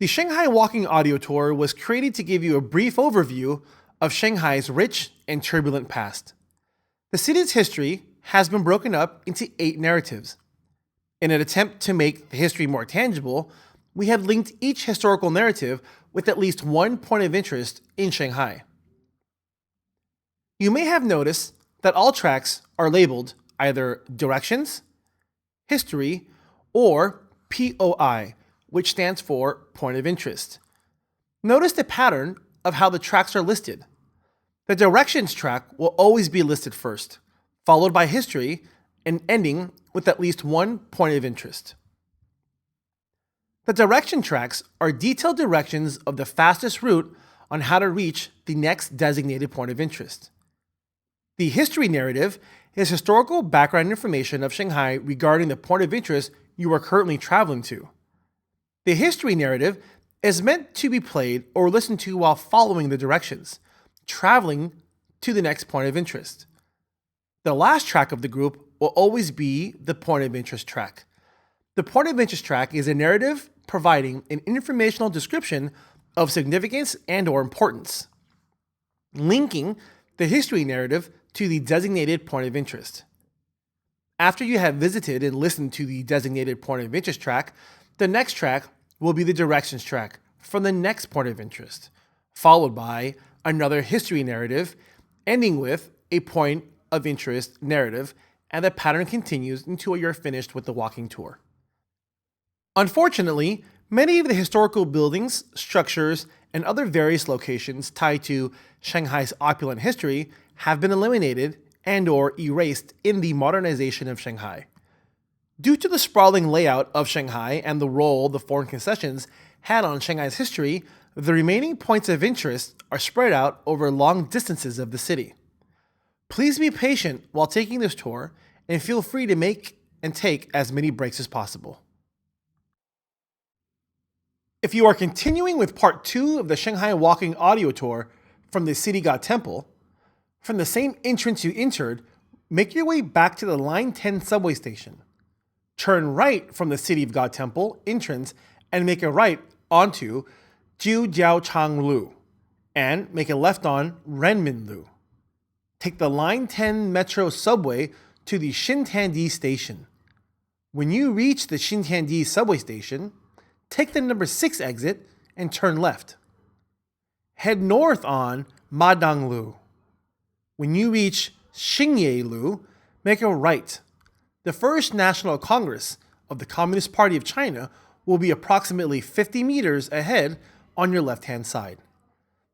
The Shanghai Walking audio tour was created to give you a brief overview of Shanghai's rich and turbulent past. The city's history has been broken up into 8 narratives. In an attempt to make the history more tangible, we have linked each historical narrative with at least one point of interest in Shanghai. You may have noticed that all tracks are labeled either Directions, History, or POI, which stands for Point of Interest. Notice the pattern of how the tracks are listed. The Directions track will always be listed first, followed by History, and ending with at least one point of interest. The direction tracks are detailed directions of the fastest route on how to reach the next designated point of interest. The history narrative is historical background information of Shanghai regarding the point of interest you are currently traveling to. The history narrative is meant to be played or listened to while following the directions, traveling to the next point of interest. The last track of the group will always be the point of interest track. The point of interest track is a narrative providing an informational description of significance and/or importance, linking the history narrative to the designated point of interest. After you have visited and listened to the designated point of interest track, the next track will be the directions track from the next point of interest, followed by another history narrative, ending with a point of interest narrative, and the pattern continues until you're finished with the walking tour. Unfortunately, many of the historical buildings, structures, and other various locations tied to Shanghai's opulent history have been eliminated and/or erased in the modernization of Shanghai. Due to the sprawling layout of Shanghai and the role the foreign concessions had on Shanghai's history, the remaining points of interest are spread out over long distances of the city. Please be patient while taking this tour and feel free to make and take as many breaks as possible. If you are continuing with part 2 of the Shanghai Walking audio tour from the City God Temple, from the same entrance you entered, make your way back to the Line 10 subway station. Turn right from the City of God Temple entrance and make a right onto Jiujiaochang Lu, and make a left on Renmin Lu. Take the Line 10 metro subway to the Xintiandi Station. When you reach the Xintiandi subway station, take the number 6 exit and turn left. Head north on Madang Lu. When you reach Xingye Lu, make a right. The first National Congress of the Communist Party of China will be approximately 50 meters ahead on your left-hand side.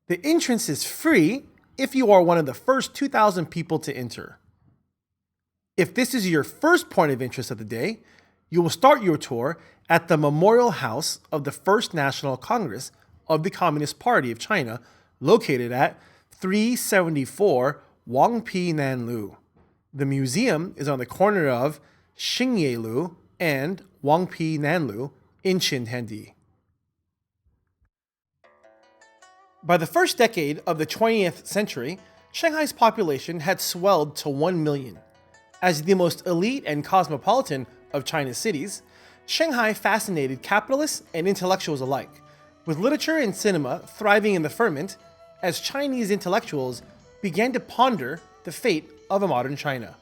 The entrance is free if you are one of the first 2,000 people to enter. If this is your first point of interest of the day, you will start your tour at the Memorial House of the First National Congress of the Communist Party of China, located at 374 Huangpi Nan Lu. The museum is on the corner of Xingye Lu and Huangpi Nan Lu in Xintiandi. By the first decade of the 20th century, Shanghai's population had swelled to 1 million. As the most elite and cosmopolitan of China's cities, Shanghai fascinated capitalists and intellectuals alike, with literature and cinema thriving in the ferment as Chinese intellectuals began to ponder the fate of a modern China.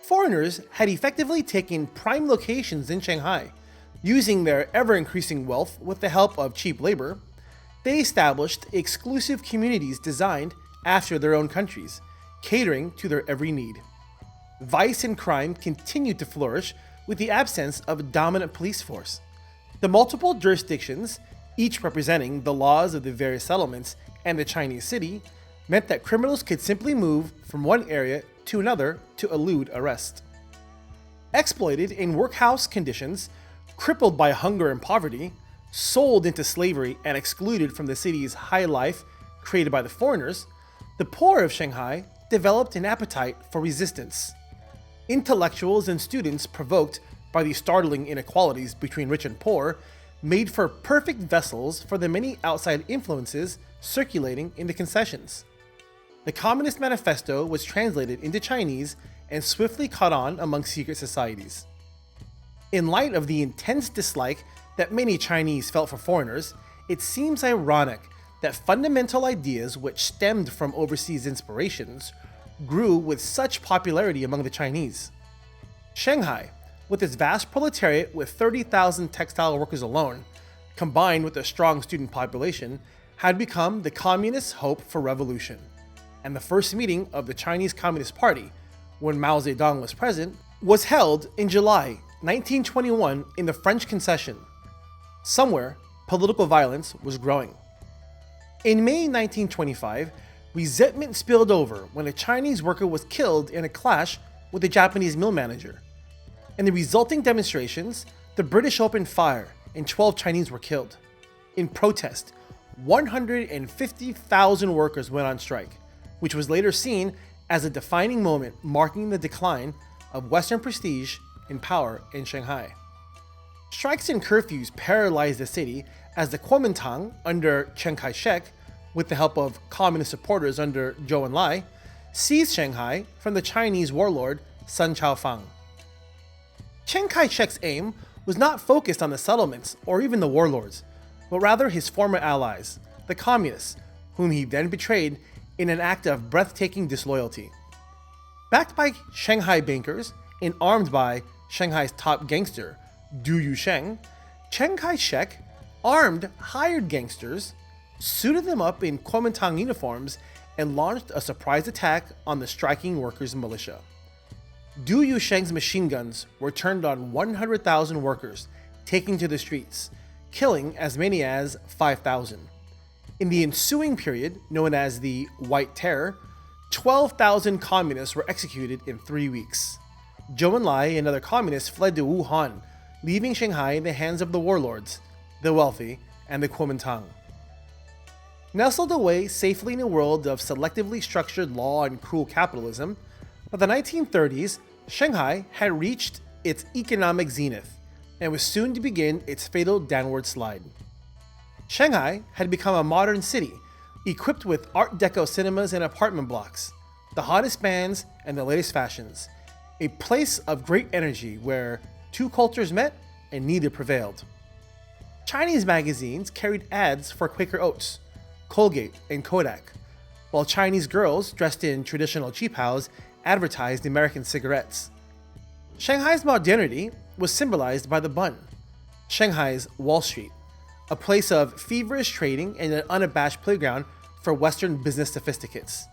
Foreigners had effectively taken prime locations in Shanghai. Using their ever-increasing wealth with the help of cheap labor, they established exclusive communities designed after their own countries, catering to their every need. Vice and crime continued to flourish with the absence of a dominant police force. The multiple jurisdictions, each representing the laws of the various settlements and the Chinese city, meant that criminals could simply move from one area to another to elude arrest. Exploited in workhouse conditions, crippled by hunger and poverty, sold into slavery and excluded from the city's high life created by the foreigners, the poor of Shanghai developed an appetite for resistance. Intellectuals and students, provoked by the startling inequalities between rich and poor, made for perfect vessels for the many outside influences circulating in the concessions. The Communist Manifesto was translated into Chinese and swiftly caught on among secret societies. In light of the intense dislike that many Chinese felt for foreigners, it seems ironic that fundamental ideas which stemmed from overseas inspirations grew with such popularity among the Chinese. Shanghai, with its vast proletariat with 30,000 textile workers alone, combined with a strong student population, had become the communists' hope for revolution. And the first meeting of the Chinese Communist Party, when Mao Zedong was present, was held in July 1921 in the French Concession. Somewhere, political violence was growing. In May 1925, resentment spilled over when a Chinese worker was killed in a clash with a Japanese mill manager. In the resulting demonstrations, the British opened fire and 12 Chinese were killed. In protest, 150,000 workers went on strike, which was later seen as a defining moment marking the decline of Western prestige and power in Shanghai. Strikes and curfews paralyzed the city as the Kuomintang under Chiang Kai-shek, with the help of communist supporters under Zhou Enlai, seized Shanghai from the Chinese warlord Sun Chaofang. Chiang Kai-shek's aim was not focused on the settlements or even the warlords, but rather his former allies, the communists, whom he then betrayed in an act of breathtaking disloyalty. Backed by Shanghai bankers and armed by Shanghai's top gangster, Du Yusheng, Chiang Kai-shek armed hired gangsters, suited them up in Kuomintang uniforms, and launched a surprise attack on the striking workers' militia. Du Yusheng's machine guns were turned on 100,000 workers, taking to the streets, killing as many as 5,000. In the ensuing period, known as the White Terror, 12,000 communists were executed in 3 weeks. Zhou Enlai and other communists fled to Wuhan, leaving Shanghai in the hands of the warlords, the wealthy, and the Kuomintang. Nestled away safely in a world of selectively structured law and cruel capitalism, by the 1930s, Shanghai had reached its economic zenith and was soon to begin its fatal downward slide. Shanghai had become a modern city, equipped with Art Deco cinemas and apartment blocks, the hottest bands and the latest fashions, a place of great energy where two cultures met and neither prevailed. Chinese magazines carried ads for Quaker Oats, Colgate, and Kodak, while Chinese girls dressed in traditional cheaphows advertised American cigarettes. Shanghai's modernity was symbolized by the bun, Shanghai's Wall Street, a place of feverish trading and an unabashed playground for Western business sophisticates.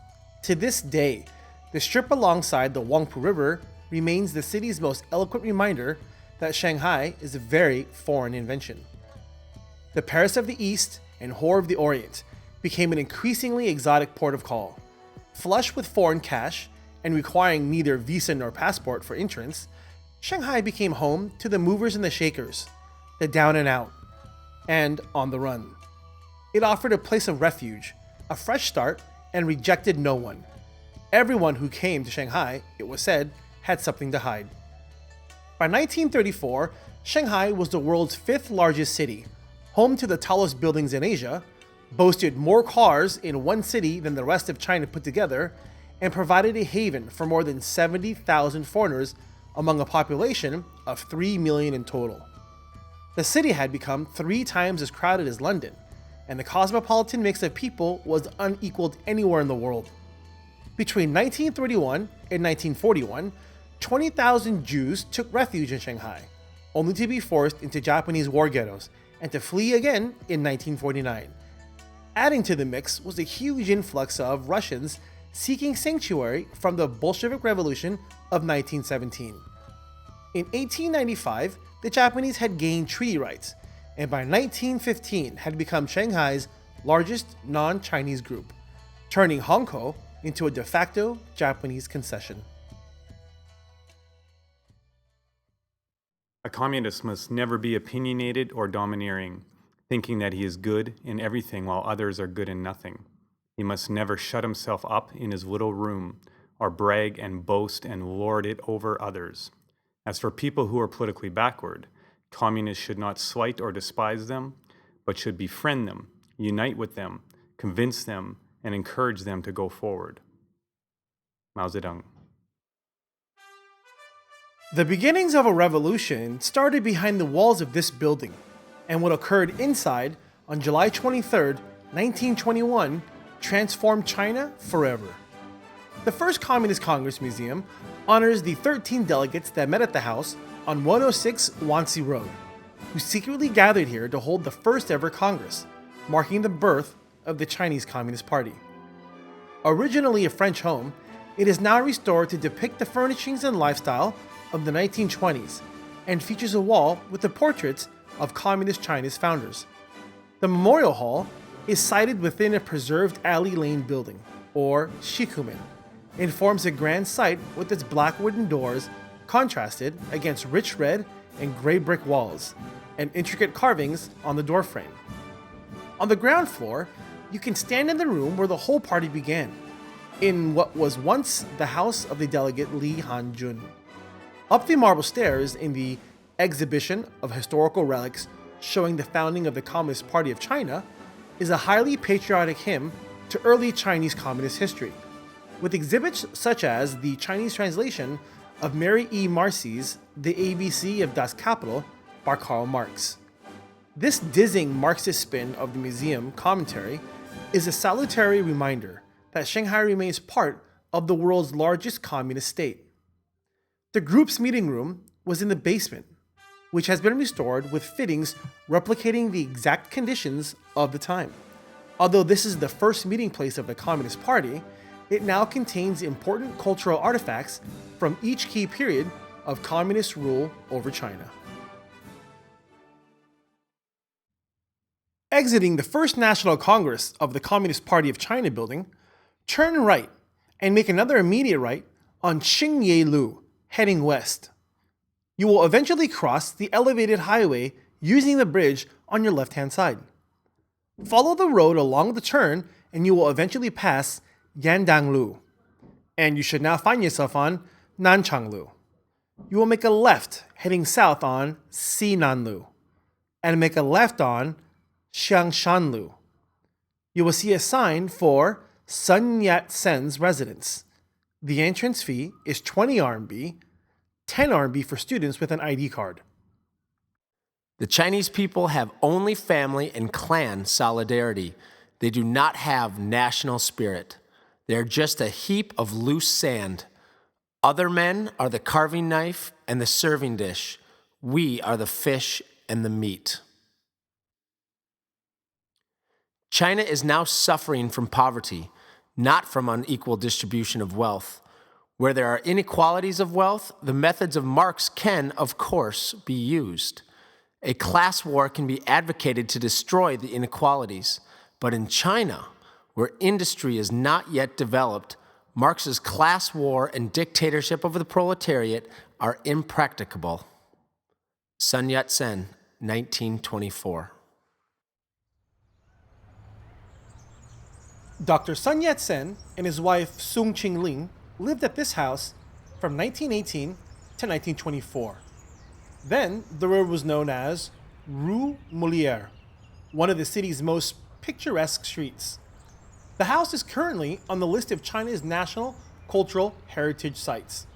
To this day, the strip alongside the Huangpi River remains the city's most eloquent reminder that Shanghai is a very foreign invention. The Paris of the East and Whore of the Orient became an increasingly exotic port of call. Flush with foreign cash and requiring neither visa nor passport for entrance, Shanghai became home to the movers and the shakers, the down and out, and on the run. It offered a place of refuge, a fresh start, and rejected no one. Everyone who came to Shanghai, it was said, had something to hide. By 1934, Shanghai was the world's fifth largest city, home to the tallest buildings in Asia, boasted more cars in one city than the rest of China put together, and provided a haven for more than 70,000 foreigners among a population of 3 million in total. The city had become 3 times as crowded as London, and the cosmopolitan mix of people was unequaled anywhere in the world. Between 1931 and 1941, 20,000 Jews took refuge in Shanghai, only to be forced into Japanese war ghettos and to flee again in 1949. Adding to the mix was a huge influx of Russians seeking sanctuary from the Bolshevik Revolution of 1917. In 1895, the Japanese had gained treaty rights, and by 1915 had become Shanghai's largest non-Chinese group, turning Hongkou into a de facto Japanese concession. A communist must never be opinionated or domineering, thinking that he is good in everything while others are good in nothing. He must never shut himself up in his little room, or brag and boast and lord it over others. As for people who are politically backward, communists should not slight or despise them, but should befriend them, unite with them, convince them, and encourage them to go forward. Mao Zedong. The beginnings of a revolution started behind the walls of this building, and what occurred inside on July 23, 1921, transformed China forever. The first Communist Congress Museum honors the 13 delegates that met at the house on 106 Wanxi Road, who secretly gathered here to hold the first ever Congress, marking the birth of the Chinese Communist Party. Originally a French home, it is now restored to depict the furnishings and lifestyle of the 1920s and features a wall with the portraits of Communist China's founders. The Memorial Hall is sited within a preserved alley lane building, or shikumen, and forms a grand site with its black wooden doors contrasted against rich red and gray brick walls and intricate carvings on the doorframe. On the ground floor, you can stand in the room where the whole party began, in what was once the house of the delegate Li Hanjun. Up the marble stairs in the exhibition of historical relics showing the founding of the Communist Party of China is a highly patriotic hymn to early Chinese communist history, with exhibits such as the Chinese translation of Mary E. Marcy's The ABC of Das Kapital by Karl Marx. This dizzying Marxist spin of the museum commentary is a salutary reminder that Shanghai remains part of the world's largest communist state. The group's meeting room was in the basement, which has been restored with fittings replicating the exact conditions of the time. Although this is the first meeting place of the Communist Party, it now contains important cultural artifacts from each key period of communist rule over China. Exiting the First National Congress of the Communist Party of China building, turn right and make another immediate right on Xingye Lu, heading west. You will eventually cross the elevated highway using the bridge on your left-hand side. Follow the road along the turn and you will eventually pass Madang Lu, and you should now find yourself on Nanchang Lu. You will make a left heading south on Xinan Lu, and make a left on Xiangshan Lu. You will see a sign for Sun Yat-sen's residence. The entrance fee is 20 RMB, 10 RMB for students with an ID card. The Chinese people have only family and clan solidarity. They do not have national spirit. They are just a heap of loose sand. Other men are the carving knife and the serving dish. We are the fish and the meat. China is now suffering from poverty, not from unequal distribution of wealth. Where there are inequalities of wealth, the methods of Marx can, of course, be used. A class war can be advocated to destroy the inequalities. But in China, where industry is not yet developed, Marx's class war and dictatorship over the proletariat are impracticable. Sun Yat-sen, 1924. Dr. Sun Yat-sen and his wife Sun Qingling lived at this house from 1918 to 1924. Then the road was known as Rue Molière, one of the city's most picturesque streets. The house is currently on the list of China's national cultural heritage sites.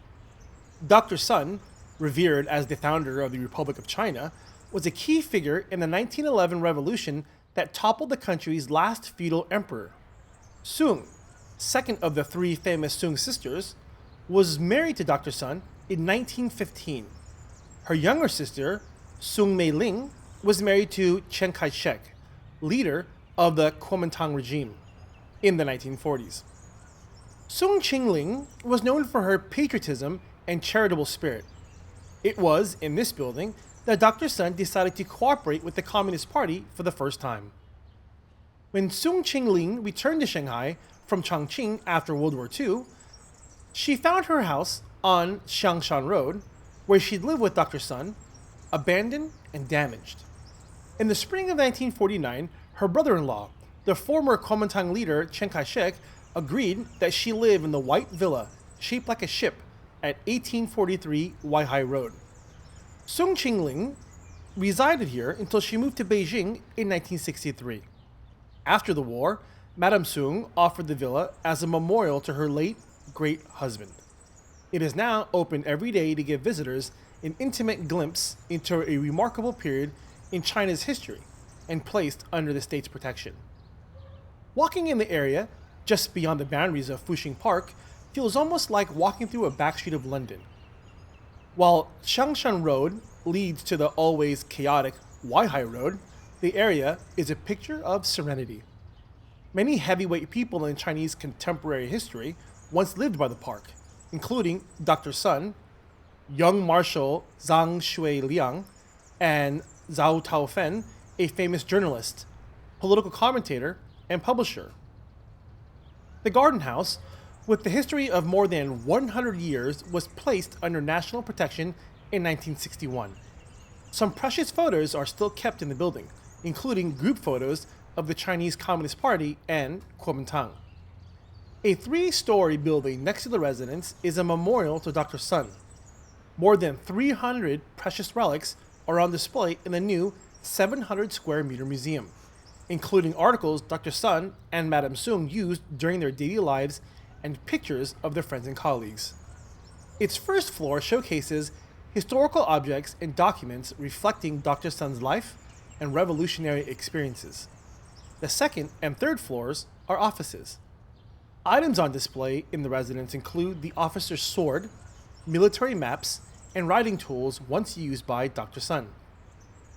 Dr. Sun, revered as the founder of the Republic of China, was a key figure in the 1911 revolution that toppled the country's last feudal emperor. Sun, second of the three famous Sun sisters, was married to Dr. Sun in 1915. Her younger sister, Sun Meiling, was married to Chiang Kai-shek, leader of the Kuomintang regime in the 1940s. Sun Qingling was known for her patriotism and charitable spirit. It was in this building that Dr. Sun decided to cooperate with the Communist Party for the first time. When Sun Qingling returned to Shanghai from Chongqing after World War II, she found her house on Xiangshan Road, where she'd lived with Dr. Sun, abandoned and damaged. In the spring of 1949, her brother-in-law, the former Kuomintang leader Chiang Kai-shek, agreed that she live in the white villa shaped like a ship at 1843 Weihai Road. Sun Qingling resided here until she moved to Beijing in 1963. After the war, Madame Sun offered the villa as a memorial to her late great husband. It is now open every day to give visitors an intimate glimpse into a remarkable period in China's history and placed under the state's protection. Walking in the area, just beyond the boundaries of Fuxing Park, feels almost like walking through a backstreet of London. While Changshan Road leads to the always chaotic Weihai Road, the area is a picture of serenity. Many heavyweight people in Chinese contemporary history once lived by the park, including Dr. Sun, young Marshal Zhang Shuiliang, and Zhao Taofen, a famous journalist, political commentator, and publisher. The Garden House, with the history of more than 100 years, was placed under national protection in 1961. Some precious photos are still kept in the building, including group photos of the Chinese Communist Party and Kuomintang. A 3-story building next to the residence is a memorial to Dr. Sun. More than 300 precious relics are on display in the new 700 square meter museum, including articles Dr. Sun and Madame Sung used during their daily lives and pictures of their friends and colleagues. Its first floor showcases historical objects and documents reflecting Dr. Sun's life and revolutionary experiences. The second and third floors are offices. Items on display in the residence include the officer's sword, military maps, and writing tools once used by Dr. Sun.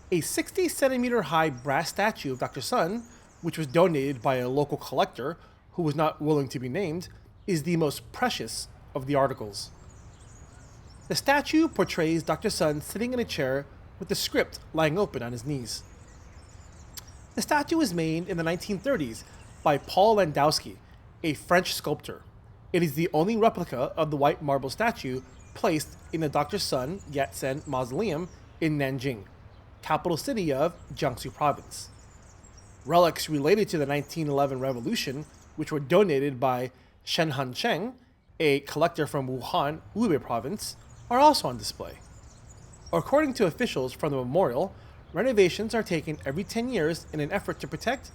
A 60-centimeter high brass statue of Dr. Sun, which was donated by a local collector who was not willing to be named, is the most precious of the articles. The statue portrays Dr. Sun sitting in a chair with the script lying open on his knees. The statue was made in the 1930s by Paul Landowski, a French sculptor. It is the only replica of the white marble statue placed in the Dr. Sun Yat-sen Mausoleum in Nanjing, capital city of Jiangsu Province. Relics related to the 1911 revolution, which were donated by Shen Hancheng, a collector from Wuhan, Hubei Province, are also on display. According to officials from the memorial, renovations are taken every 10 years in an effort to protect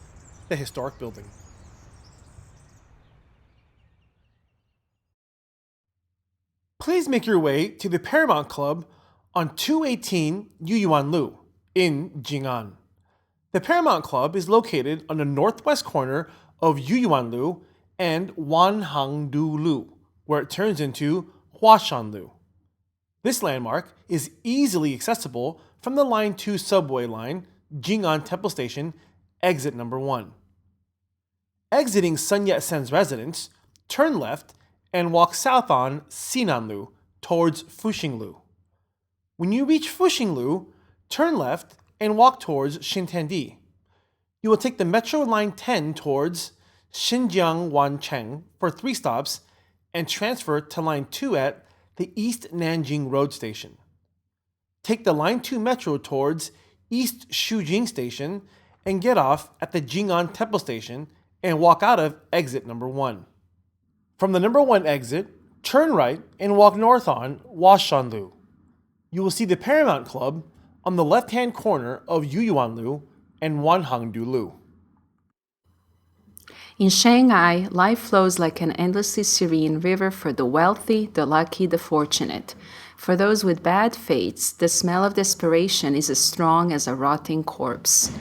the historic building. Please make your way to the Paramount Club on 218 Yuan Lu in Jing'an. The Paramount Club is located on the northwest corner of Yuan Lu and Wanhangdu Lu, where it turns into Huashan Lu. This landmark is easily accessible from the Line 2 subway line, Jing'an Temple Station, exit number 1. Exiting Sun Yat-sen's residence, turn left and walk south on Sinan Lu towards Fuxing Lu. When you reach Fuxing Lu, turn left and walk towards Xintiandi. You will take the Metro Line 10 towards Xinjiang Wancheng for 3 stops and transfer to Line 2 at the East Nanjing Road Station. Take the Line 2 Metro towards East Shujing Station and get off at the Jing'an Temple Station and walk out of exit number 1. From the number 1 exit, turn right and walk north on Huashan Lu. You will see the Paramount Club on the left-hand corner of Yuan Lu and Wanhangdu Lu. In Shanghai, life flows like an endlessly serene river for the wealthy, the lucky, the fortunate. For those with bad fates, the smell of desperation is as strong as a rotting corpse.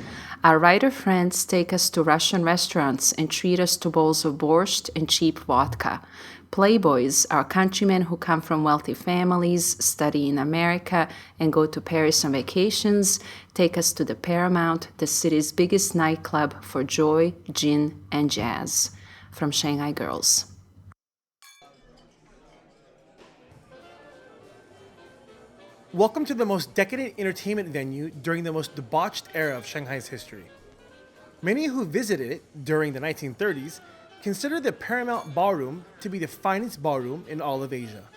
Our writer friends take us to Russian restaurants and treat us to bowls of borscht and cheap vodka. Playboys, our countrymen who come from wealthy families, study in America, and go to Paris on vacations, take us to the Paramount, the city's biggest nightclub for joy, gin, and jazz. From Shanghai Girls. Welcome to the most decadent entertainment venue during the most debauched era of Shanghai's history. Many who visited it during the 1930s consider the Paramount Ballroom to be the finest ballroom in all of Asia.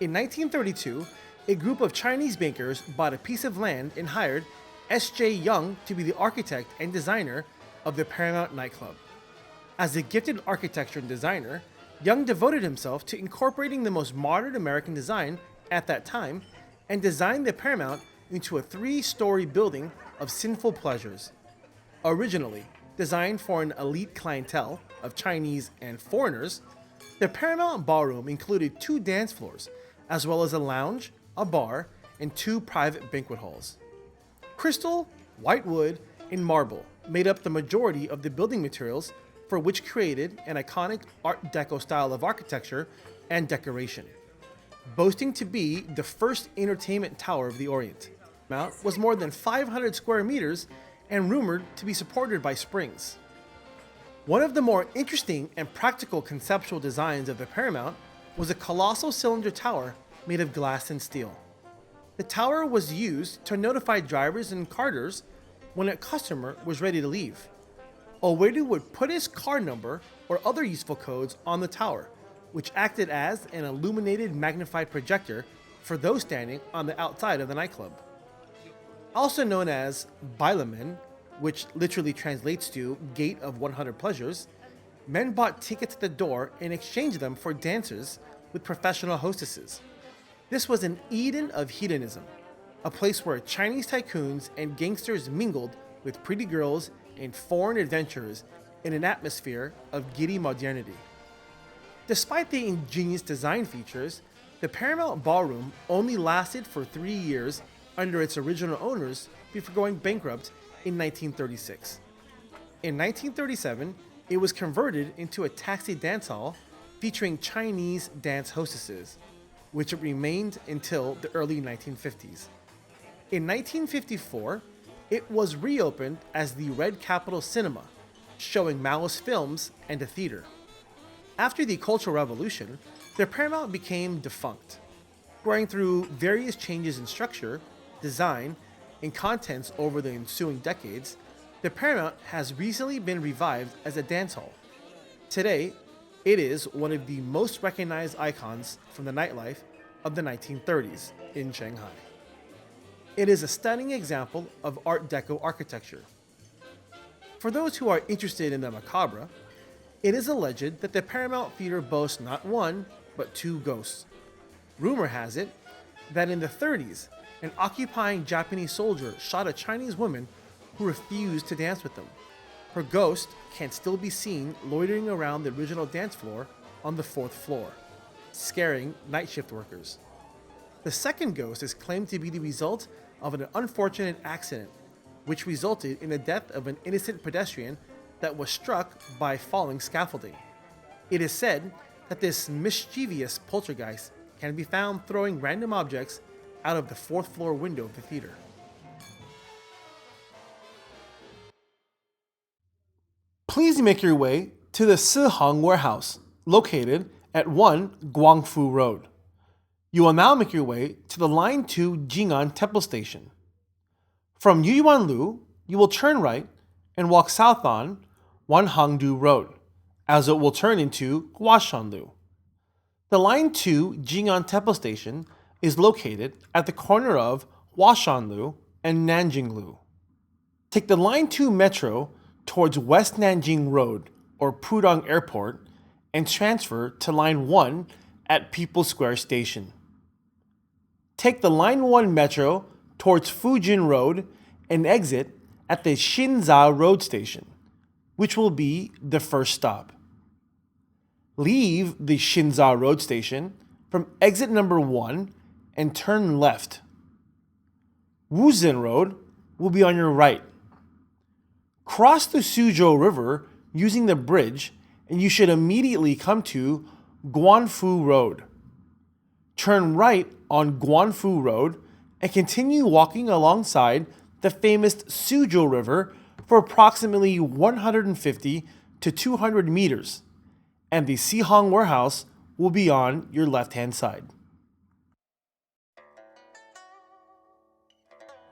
In 1932, a group of Chinese bankers bought a piece of land and hired S.J. Young to be the architect and designer of the Paramount nightclub. As a gifted architecture and designer, Young devoted himself to incorporating the most modern American design at that time and designed the Paramount into a 3-story building of sinful pleasures. Originally designed for an elite clientele of Chinese and foreigners, The Paramount Ballroom included 2 dance floors, as well as a lounge, a bar, and 2 private banquet halls. Crystal, white wood, and marble made up the majority of the building materials, for which created an iconic Art Deco style of architecture and decoration. Boasting to be the first entertainment tower of the Orient, Mount was more than 500 square meters and rumored to be supported by springs. One of the more interesting and practical conceptual designs of the Paramount was a colossal cylinder tower made of glass and steel. The tower was used to notify drivers and carters when a customer was ready to leave. A waiter would put his car number or other useful codes on the tower, which acted as an illuminated magnified projector for those standing on the outside of the nightclub. Also known as Bailamen, which literally translates to Gate of 100 Pleasures, men bought tickets at the door and exchanged them for dances with professional hostesses. This was an Eden of hedonism, a place where Chinese tycoons and gangsters mingled with pretty girls and foreign adventurers in an atmosphere of giddy modernity. Despite the ingenious design features, the Paramount Ballroom only lasted for 3 years under its original owners before going bankrupt in 1936. In 1937, it was converted into a taxi dance hall featuring Chinese dance hostesses, which it remained until the early 1950s. In 1954, it was reopened as the Red Capitol Cinema, showing Maoist films and a theater. After the Cultural Revolution, the Paramount became defunct. Going through various changes in structure, design, and contents over the ensuing decades, the Paramount has recently been revived as a dance hall. Today, it is one of the most recognized icons from the nightlife of the 1930s in Shanghai. It is a stunning example of Art Deco architecture. For those who are interested in the macabre, it is alleged that the Paramount Theater boasts not one, but 2 ghosts. Rumor has it that in the 30s, an occupying Japanese soldier shot a Chinese woman who refused to dance with them. Her ghost can still be seen loitering around the original dance floor on the 4th floor, scaring night shift workers. The second ghost is claimed to be the result of an unfortunate accident, which resulted in the death of an innocent pedestrian that was struck by falling scaffolding. It is said that this mischievous poltergeist can be found throwing random objects out of the 4th floor window of the theater. Please make your way to the Sihong Warehouse, located at 1 Guangfu Road. You will now make your way to the Line 2 Jing'an Temple Station. From Yuan Lu, you will turn right and walk south on Wanhangdu Road, as it will turn into Guashan Lu. The Line 2 Jing'an Temple Station is located at the corner of Huashan Lu and Nanjing Lu. Take the Line 2 Metro towards West Nanjing Road or Pudong Airport and transfer to Line 1 at People's Square Station. Take the Line 1 Metro towards Fujin Road and exit at the Xinza Road Station, which will be the first stop. Leave the Xinza Road Station from exit number 1 and turn left. Wuzhen Road will be on your right. Cross the Suzhou River using the bridge and you should immediately come to Guanfu Road. Turn right on Guanfu Road and continue walking alongside the famous Suzhou River for approximately 150 to 200 meters, and the Sihong Warehouse will be on your left-hand side.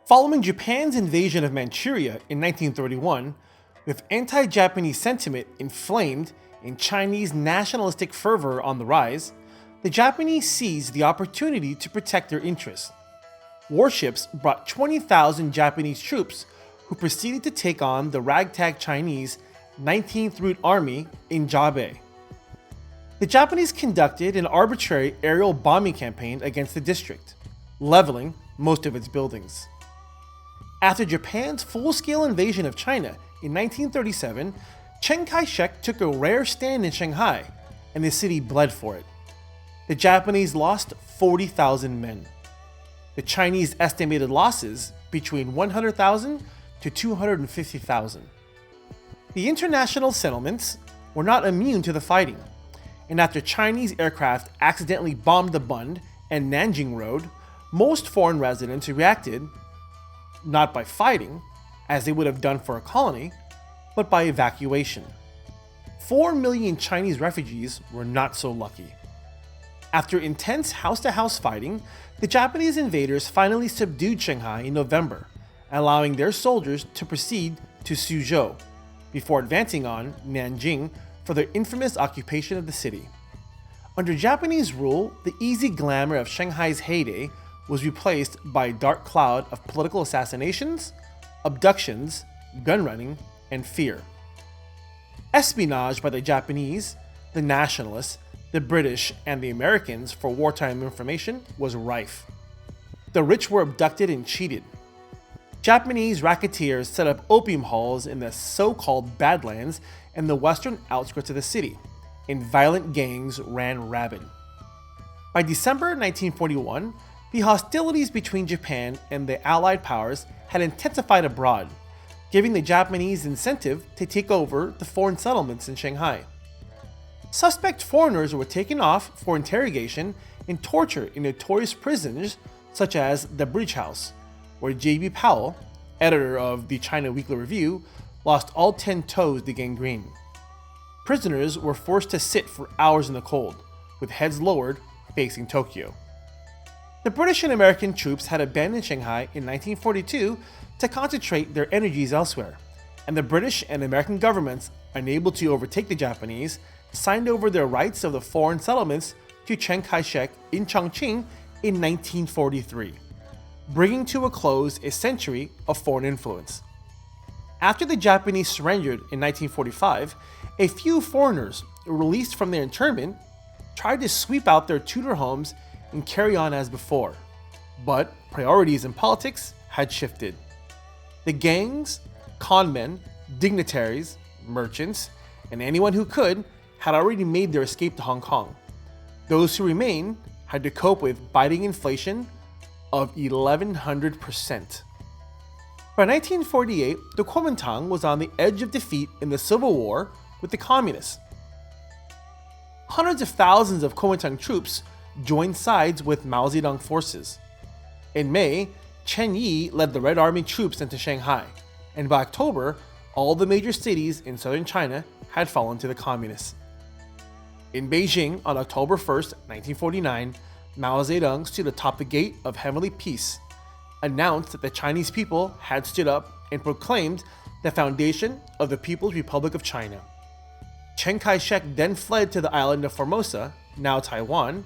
Following Japan's invasion of Manchuria in 1931, with anti-Japanese sentiment inflamed and Chinese nationalistic fervor on the rise, the Japanese seized the opportunity to protect their interests. Warships brought 20,000 Japanese troops who proceeded to take on the ragtag Chinese 19th Route Army in Jiabe. The Japanese conducted an arbitrary aerial bombing campaign against the district, leveling most of its buildings. After Japan's full-scale invasion of China in 1937, Chiang Kai-shek took a rare stand in Shanghai and the city bled for it. The Japanese lost 40,000 men. The Chinese estimated losses between 100,000 to 250,000. The international settlements were not immune to the fighting, and after Chinese aircraft accidentally bombed the Bund and Nanjing Road, most foreign residents reacted not by fighting, as they would have done for a colony, but by evacuation. 4 million Chinese refugees were not so lucky. After intense house-to-house fighting, the Japanese invaders finally subdued Shanghai in November, allowing their soldiers to proceed to Suzhou, before advancing on Nanjing for their infamous occupation of the city. Under Japanese rule, the easy glamour of Shanghai's heyday was replaced by a dark cloud of political assassinations, abductions, gun running, and fear. Espionage by the Japanese, the nationalists, the British, and the Americans for wartime information was rife. The rich were abducted and cheated. Japanese racketeers set up opium halls in the so-called Badlands and the western outskirts of the city, and violent gangs ran rabid. By December 1941, the hostilities between Japan and the Allied powers had intensified abroad, giving the Japanese incentive to take over the foreign settlements in Shanghai. Suspect foreigners were taken off for interrogation and torture in notorious prisons such as the Bridge House, where J.B. Powell, editor of the China Weekly Review, lost all 10 toes to gangrene. Prisoners were forced to sit for hours in the cold, with heads lowered, facing Tokyo. The British and American troops had abandoned Shanghai in 1942 to concentrate their energies elsewhere, and the British and American governments, unable to overtake the Japanese, signed over their rights of the foreign settlements to Chiang Kai-shek in Chongqing in 1943, bringing to a close a century of foreign influence. After the Japanese surrendered in 1945, a few foreigners, released from their internment, tried to sweep out their Tudor homes and carry on as before. But priorities in politics had shifted. The gangs, conmen, dignitaries, merchants, and anyone who could had already made their escape to Hong Kong. Those who remained had to cope with biting inflation of 1,100%. By 1948, the Kuomintang was on the edge of defeat in the Civil War with the Communists. Hundreds of thousands of Kuomintang troops joined sides with Mao Zedong forces. In May, Chen Yi led the Red Army troops into Shanghai, and by October, all the major cities in southern China had fallen to the Communists. In Beijing on October 1st, 1949, Mao Zedong stood atop the gate of heavenly peace, announced that the Chinese people had stood up and proclaimed the foundation of the People's Republic of China. Chiang Kai-shek then fled to the island of Formosa, now Taiwan,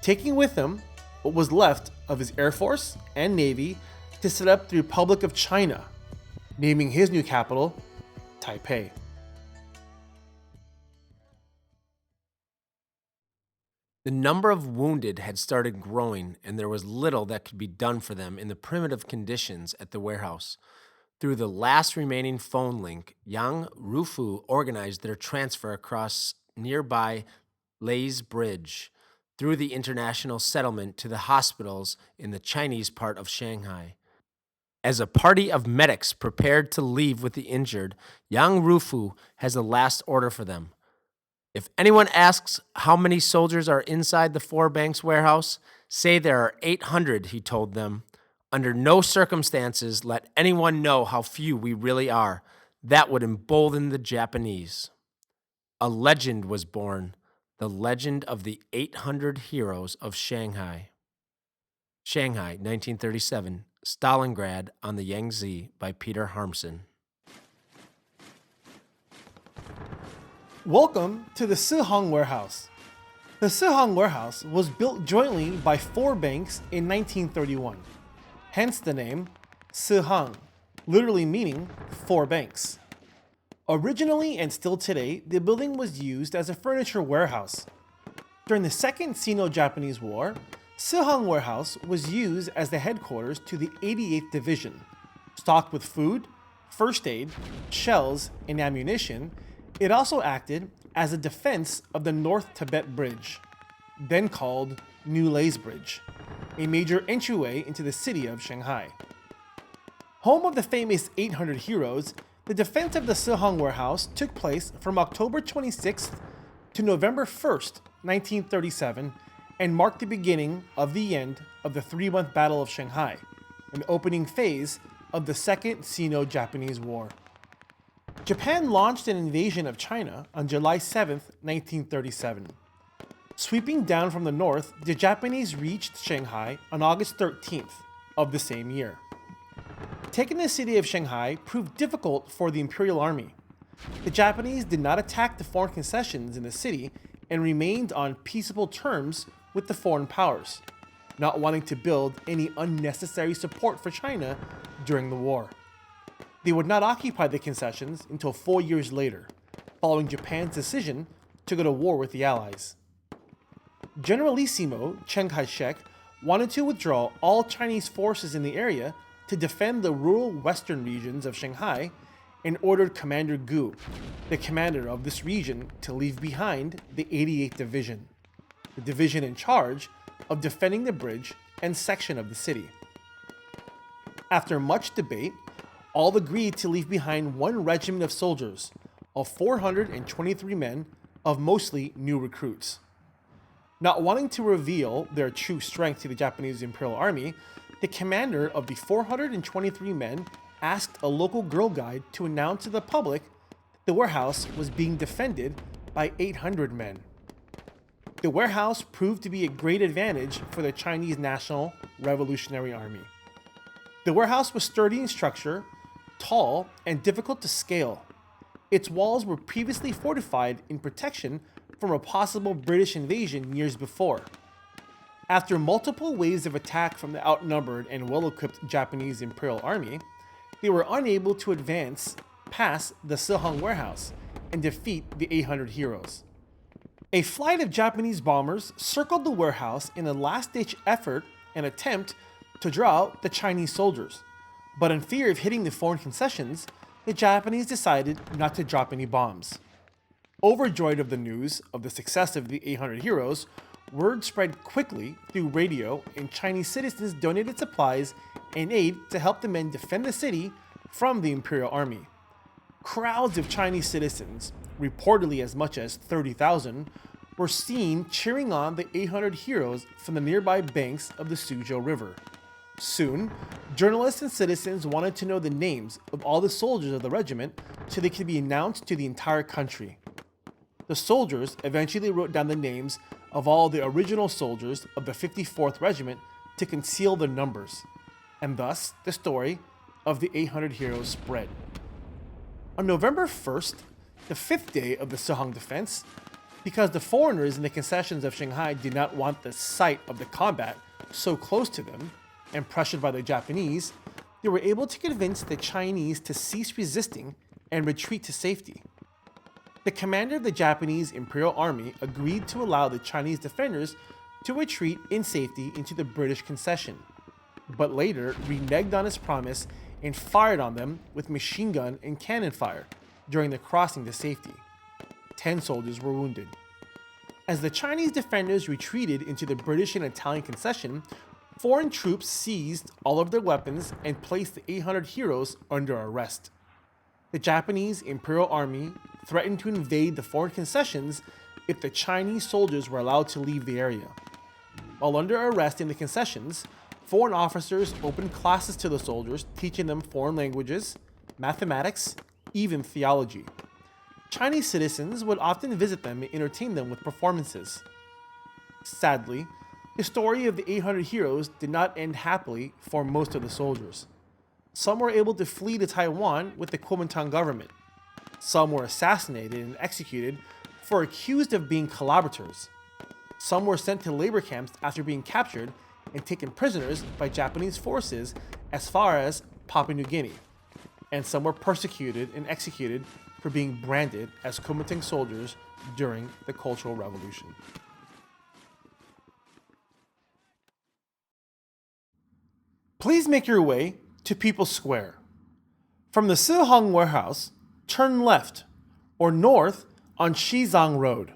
taking with him what was left of his Air Force and Navy to set up the Republic of China, naming his new capital Taipei. The number of wounded had started growing, and there was little that could be done for them in the primitive conditions at the warehouse. Through the last remaining phone link, Yang Rufu organized their transfer across nearby Leys Bridge through the international settlement to the hospitals in the Chinese part of Shanghai. As a party of medics prepared to leave with the injured, Yang Rufu has a last order for them. If anyone asks how many soldiers are inside the Four Banks warehouse, say there are 800, he told them. Under no circumstances let anyone know how few we really are. That would embolden the Japanese. A legend was born, the legend of the 800 heroes of Shanghai. Shanghai, 1937, Stalingrad on the Yangtze by Peter Harmsen. Welcome to the Sihong Warehouse. The Sihong Warehouse was built jointly by Four Banks in 1931, hence the name Sihong, literally meaning four banks. Originally and still today, the building was used as a furniture warehouse. During the Second Sino-Japanese War, Sihong Warehouse was used as the headquarters to the 88th Division, stocked with food, first aid, shells, and ammunition. It also acted as a defense of the North Tibet Bridge, then called New Lays Bridge, a major entryway into the city of Shanghai. Home of the famous 800 heroes, the defense of the Sihong warehouse took place from October 26th to November 1st, 1937, and marked the beginning of the end of the 3-month Battle of Shanghai, an opening phase of the Second Sino-Japanese War. Japan launched an invasion of China on July 7, 1937. Sweeping down from the north, the Japanese reached Shanghai on August 13th of the same year. Taking the city of Shanghai proved difficult for the Imperial Army. The Japanese did not attack the foreign concessions in the city and remained on peaceable terms with the foreign powers, not wanting to build any unnecessary support for China during the war. They would not occupy the concessions until 4 years later, following Japan's decision to go to war with the Allies. Generalissimo Chiang Kai-shek wanted to withdraw all Chinese forces in the area to defend the rural western regions of Shanghai and ordered Commander Gu, the commander of this region, to leave behind the 88th Division, the division in charge of defending the bridge and section of the city. After much debate, all agreed to leave behind one regiment of soldiers, of 423 men, of mostly new recruits. Not wanting to reveal their true strength to the Japanese Imperial Army, the commander of the 423 men asked a local girl guide to announce to the public that the warehouse was being defended by 800 men. The warehouse proved to be a great advantage for the Chinese National Revolutionary Army. The warehouse was sturdy in structure, tall, and difficult to scale. Its walls were previously fortified in protection from a possible British invasion years before. After multiple waves of attack from the outnumbered and well-equipped Japanese Imperial Army, they were unable to advance past the Sihong warehouse and defeat the 800 heroes. A flight of Japanese bombers circled the warehouse in a last-ditch effort and attempt to draw out the Chinese soldiers, but in fear of hitting the foreign concessions, the Japanese decided not to drop any bombs. Overjoyed of the news of the success of the 800 heroes, word spread quickly through radio, and Chinese citizens donated supplies and aid to help the men defend the city from the Imperial Army. Crowds of Chinese citizens, reportedly as much as 30,000, were seen cheering on the 800 heroes from the nearby banks of the Suzhou River. Soon, journalists and citizens wanted to know the names of all the soldiers of the regiment so they could be announced to the entire country. The soldiers eventually wrote down the names of all the original soldiers of the 54th Regiment to conceal their numbers, and thus the story of the 800 heroes spread. On November 1st, the 5th day of the Sihong defense, because the foreigners in the concessions of Shanghai did not want the sight of the combat so close to them, and pressured by the Japanese, they were able to convince the Chinese to cease resisting and retreat to safety. The commander of the Japanese Imperial Army agreed to allow the Chinese defenders to retreat in safety into the British concession, but later reneged on his promise and fired on them with machine gun and cannon fire during the crossing to safety. 10 soldiers were wounded. As the Chinese defenders retreated into the British and Italian concession, foreign troops seized all of their weapons and placed the 800 heroes under arrest. The Japanese Imperial Army threatened to invade the foreign concessions if the Chinese soldiers were allowed to leave the area. While under arrest in the concessions, foreign officers opened classes to the soldiers, teaching them foreign languages, mathematics, even theology. Chinese citizens would often visit them and entertain them with performances. Sadly, the story of the 800 heroes did not end happily for most of the soldiers. Some were able to flee to Taiwan with the Kuomintang government. Some were assassinated and executed for accused of being collaborators. Some were sent to labor camps after being captured and taken prisoners by Japanese forces as far as Papua New Guinea. And some were persecuted and executed for being branded as Kuomintang soldiers during the Cultural Revolution. Please make your way to People's Square. From the Sihong warehouse, turn left or north on Shizang Road.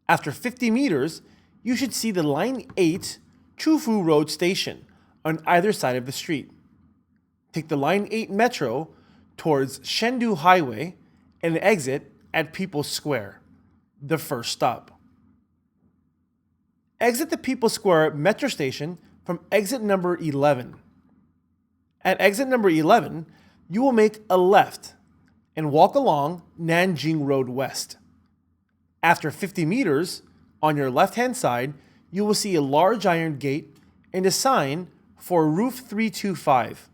After 50 meters, you should see the Line 8 Chufu Road station on either side of the street. Take the Line 8 metro towards Chengdu Highway and exit at People's Square, the first stop. Exit the People's Square metro station from exit number 11. At exit number 11, you will make a left and walk along Nanjing Road West. After 50 meters, on your left-hand side, you will see a large iron gate and a sign for Roof 325,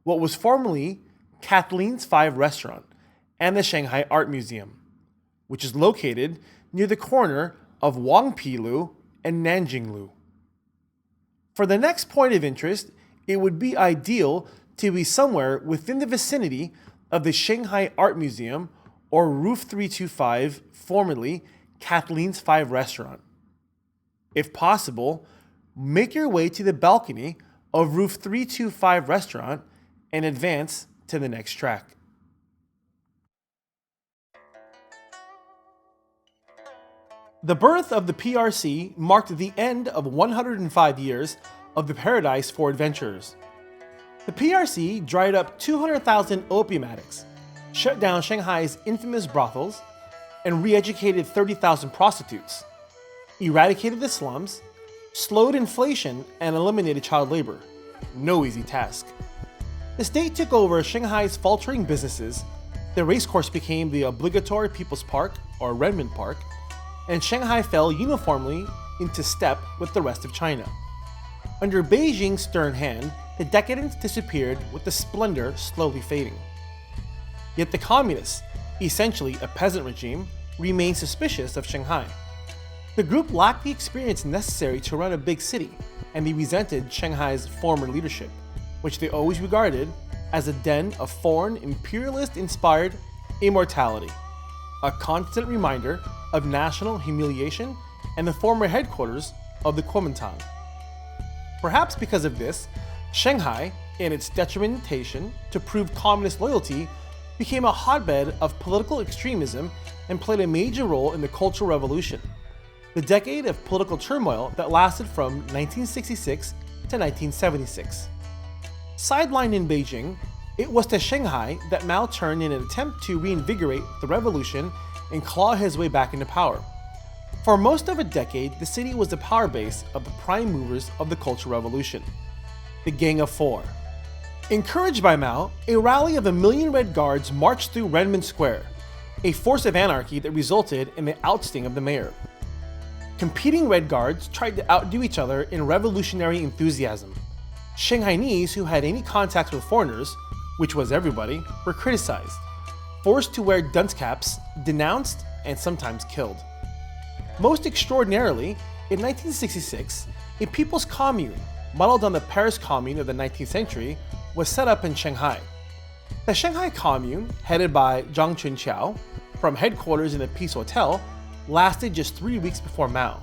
what was formerly Kathleen's 5 restaurant and the Shanghai Art Museum, which is located near the corner of Huangpi Lu and Nanjing Lu. For the next point of interest, it would be ideal to be somewhere within the vicinity of the Shanghai Art Museum or Roof 325, formerly Kathleen's 5 restaurant. If possible, make your way to the balcony of Roof 325 restaurant and advance to the next track. The birth of the PRC marked the end of 105 years of the paradise for adventurers. The PRC dried up 200,000 opium addicts, shut down Shanghai's infamous brothels, and re-educated 30,000 prostitutes, eradicated the slums, slowed inflation, and eliminated child labor. No easy task. The state took over Shanghai's faltering businesses, the racecourse became the obligatory People's Park, or Renmin Park, and Shanghai fell uniformly into step with the rest of China. Under Beijing's stern hand, the decadence disappeared with the splendor slowly fading. Yet the communists, essentially a peasant regime, remained suspicious of Shanghai. The group lacked the experience necessary to run a big city, and they resented Shanghai's former leadership, which they always regarded as a den of foreign imperialist-inspired immortality, a constant reminder of national humiliation and the former headquarters of the Kuomintang. Perhaps because of this, Shanghai, in its determination to prove communist loyalty, became a hotbed of political extremism and played a major role in the Cultural Revolution, the decade of political turmoil that lasted from 1966 to 1976. Sidelined in Beijing, it was to Shanghai that Mao turned in an attempt to reinvigorate the revolution and claw his way back into power. For most of a decade, the city was the power base of the prime movers of the Cultural Revolution, the Gang of Four. Encouraged by Mao, a rally of 1 million Red Guards marched through Renmin Square, a force of anarchy that resulted in the ousting of the mayor. Competing Red Guards tried to outdo each other in revolutionary enthusiasm. Shanghainese who had any contact with foreigners, which was everybody, were criticized, forced to wear dunce caps, denounced, and sometimes killed. Most extraordinarily, in 1966, a people's commune, modeled on the Paris Commune of the 19th century, was set up in Shanghai. The Shanghai Commune, headed by Zhang Chunqiao, from headquarters in the Peace Hotel, lasted just 3 weeks before Mao,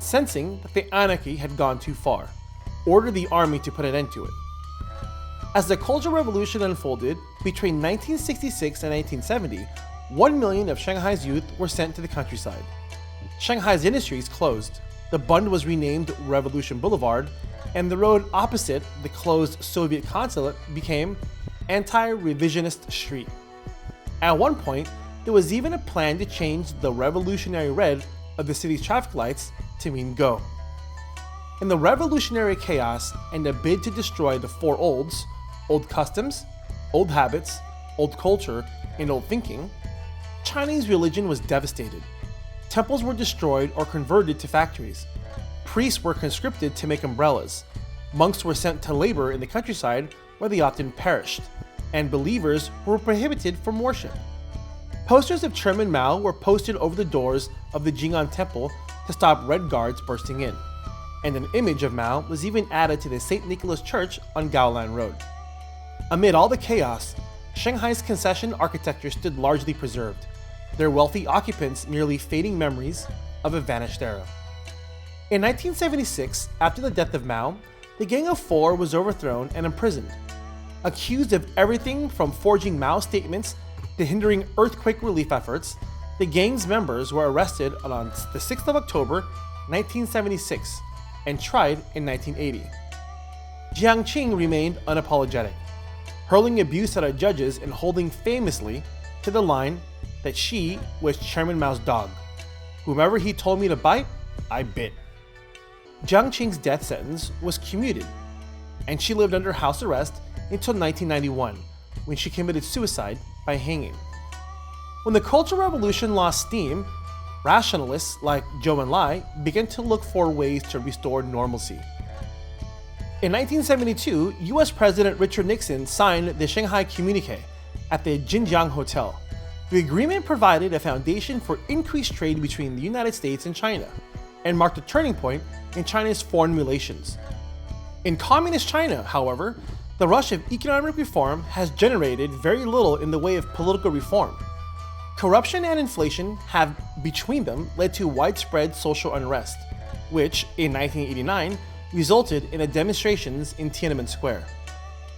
sensing that the anarchy had gone too far, ordered the army to put an end to it. As the Cultural Revolution unfolded, between 1966 and 1970, 1 million of Shanghai's youth were sent to the countryside. Shanghai's industries closed, the Bund was renamed Revolution Boulevard, and the road opposite the closed Soviet consulate became Anti-Revisionist Street. At one point, there was even a plan to change the revolutionary red of the city's traffic lights to mean go. In the revolutionary chaos and a bid to destroy the four olds, old customs, old habits, old culture, and old thinking, Chinese religion was devastated. Temples were destroyed or converted to factories. Priests were conscripted to make umbrellas. Monks were sent to labor in the countryside where they often perished, and believers were prohibited from worship. Posters of Chairman Mao were posted over the doors of the Jing'an Temple to stop Red Guards bursting in, and an image of Mao was even added to the St. Nicholas Church on Gaolan Road. Amid all the chaos, Shanghai's concession architecture stood largely preserved, their wealthy occupants merely fading memories of a vanished era. In 1976, after the death of Mao, the Gang of Four was overthrown and imprisoned. Accused of everything from forging Mao statements to hindering earthquake relief efforts, The gang's members were arrested on the 6th of October, 1976, and tried in 1980. Jiang Qing remained unapologetic, hurling abuse at our judges and holding famously to the line that she was Chairman Mao's dog. Whomever he told me to bite, I bit. Jiang Qing's death sentence was commuted, and she lived under house arrest until 1991, when she committed suicide by hanging. When the Cultural Revolution lost steam, rationalists like Zhou Enlai began to look for ways to restore normalcy. In 1972, US President Richard Nixon signed the Shanghai Communique at the Jinjiang Hotel. The agreement provided a foundation for increased trade between the United States and China, and marked a turning point in China's foreign relations. In Communist China, however, the rush of economic reform has generated very little in the way of political reform. Corruption and inflation have, between them, led to widespread social unrest, which, in 1989, resulted in the demonstrations in Tiananmen Square.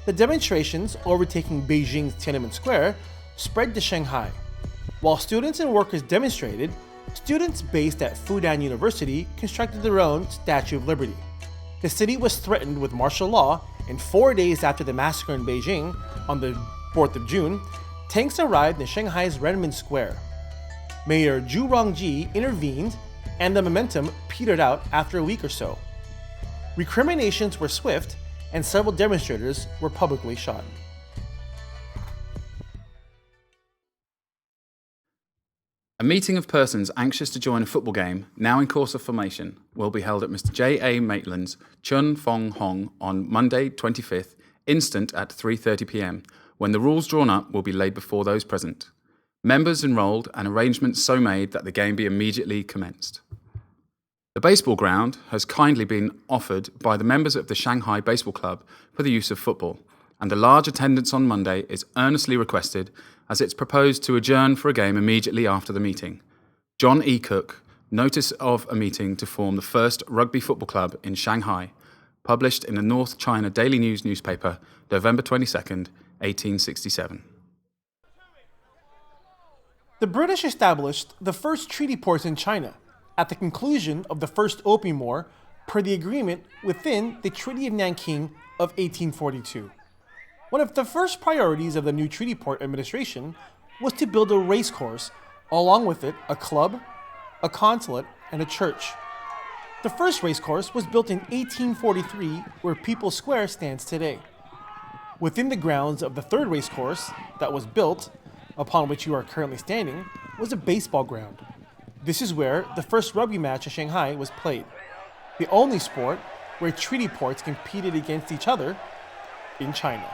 The demonstrations, overtaking Beijing's Tiananmen Square, spread to Shanghai. While students and workers demonstrated, students based at Fudan University constructed their own Statue of Liberty. The city was threatened with martial law, and 4 days after the massacre in Beijing, on the 4th of June, tanks arrived in Shanghai's Renmin Square. Mayor Zhu Rongji intervened, and the momentum petered out after a week or so. Recriminations were swift, and several demonstrators were publicly shot. A meeting of persons anxious to join a football game, now in course of formation, will be held at Mr. J. A. Maitland's Chun Fong Hong on Monday 25th, instant at 3:30 p.m, when the rules drawn up will be laid before those present. Members enrolled and arrangements so made that the game be immediately commenced. The baseball ground has kindly been offered by the members of the Shanghai Baseball Club for the use of football, and a large attendance on Monday is earnestly requested, as it's proposed to adjourn for a game immediately after the meeting. John E. Cook, notice of a meeting to form the first rugby football club in Shanghai, published in the North China Daily News newspaper, November 22nd, 1867. The British established the first treaty ports in China at the conclusion of the First Opium War per the agreement within the Treaty of Nanking of 1842. One of the first priorities of the new treaty port administration was to build a race course, along with it a club, a consulate, and a church. The first race course was built in 1843 where People's Square stands today. Within the grounds of the third race course that was built, upon which you are currently standing, was a baseball ground. This is where the first rugby match in Shanghai was played, the only sport where treaty ports competed against each other in China.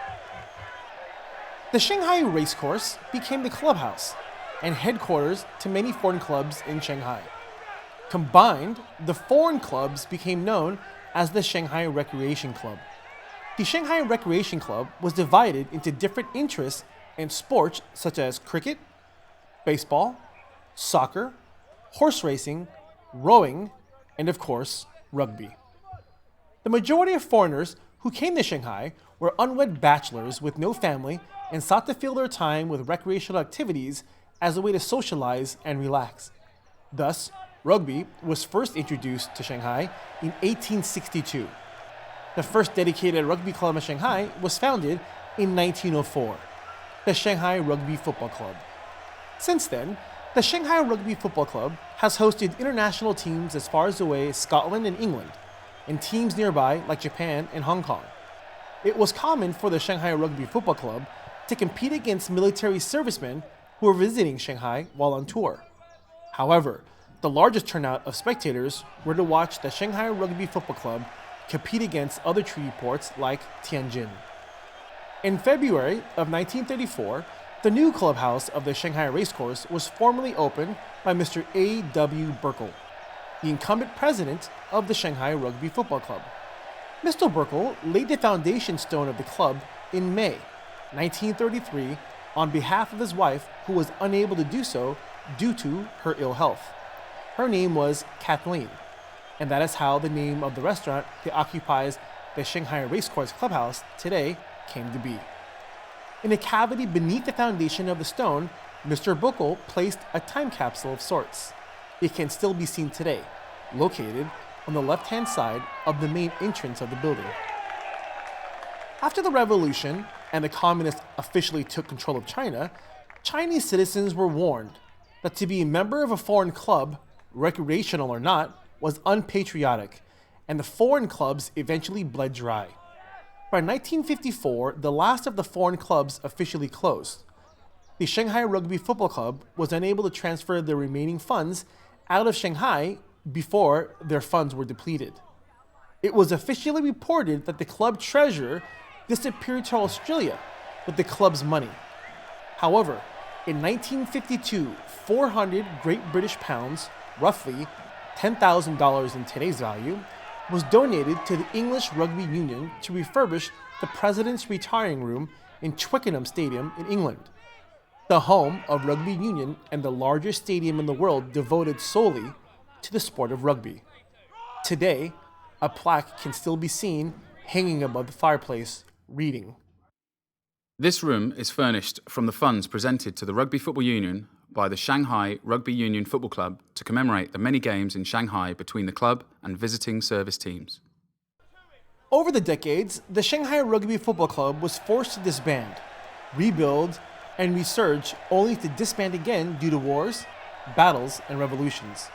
The Shanghai Racecourse became the clubhouse and headquarters to many foreign clubs in Shanghai. Combined, the foreign clubs became known as the Shanghai Recreation Club. The Shanghai Recreation Club was divided into different interests in sports such as cricket, baseball, soccer, horse racing, rowing, and of course, rugby. The majority of foreigners who came to Shanghai were unwed bachelors with no family and sought to fill their time with recreational activities as a way to socialize and relax. Thus, rugby was first introduced to Shanghai in 1862. The first dedicated rugby club in Shanghai was founded in 1904, the Shanghai Rugby Football Club. Since then, the Shanghai Rugby Football Club has hosted international teams as far away as Scotland and England, and teams nearby like Japan and Hong Kong. It was common for the Shanghai Rugby Football Club to compete against military servicemen who were visiting Shanghai while on tour. However, the largest turnout of spectators were to watch the Shanghai Rugby Football Club compete against other treaty ports like Tianjin. In February of 1934, the new clubhouse of the Shanghai Racecourse was formally opened by Mr. A. W. Burkle, the incumbent president of the Shanghai Rugby Football Club. Mr. Burkle laid the foundation stone of the club in May 1933 on behalf of his wife, who was unable to do so due to her ill health. Her name was Kathleen, and that is how the name of the restaurant that occupies the Shanghai Racecourse Clubhouse today came to be. In a cavity beneath the foundation of the stone Mr. Buckle placed a time capsule of sorts. It can still be seen today, located on the left-hand side of the main entrance of the building. After the revolution and the communists officially took control of China, Chinese citizens were warned that to be a member of a foreign club, recreational or not, was unpatriotic, and the foreign clubs eventually bled dry. By 1954, the last of the foreign clubs officially closed. The Shanghai Rugby Football Club was unable to transfer the remaining funds out of Shanghai before their funds were depleted. It was officially reported that the club treasurer disappeared to Australia with the club's money. However, in 1952, 400 Great British pounds, roughly $10,000 in today's value, was donated to the English Rugby Union to refurbish the President's Retiring Room in Twickenham Stadium in England, the home of rugby union and the largest stadium in the world devoted solely to the sport of rugby. Today, a plaque can still be seen hanging above the fireplace, reading, This room is furnished from the funds presented to the Rugby Football Union by the Shanghai Rugby Union Football Club to commemorate the many games in Shanghai between the club and visiting service teams. Over the decades, the Shanghai Rugby Football Club was forced to disband, rebuild, and resurge only to disband again due to wars, battles, and revolutions.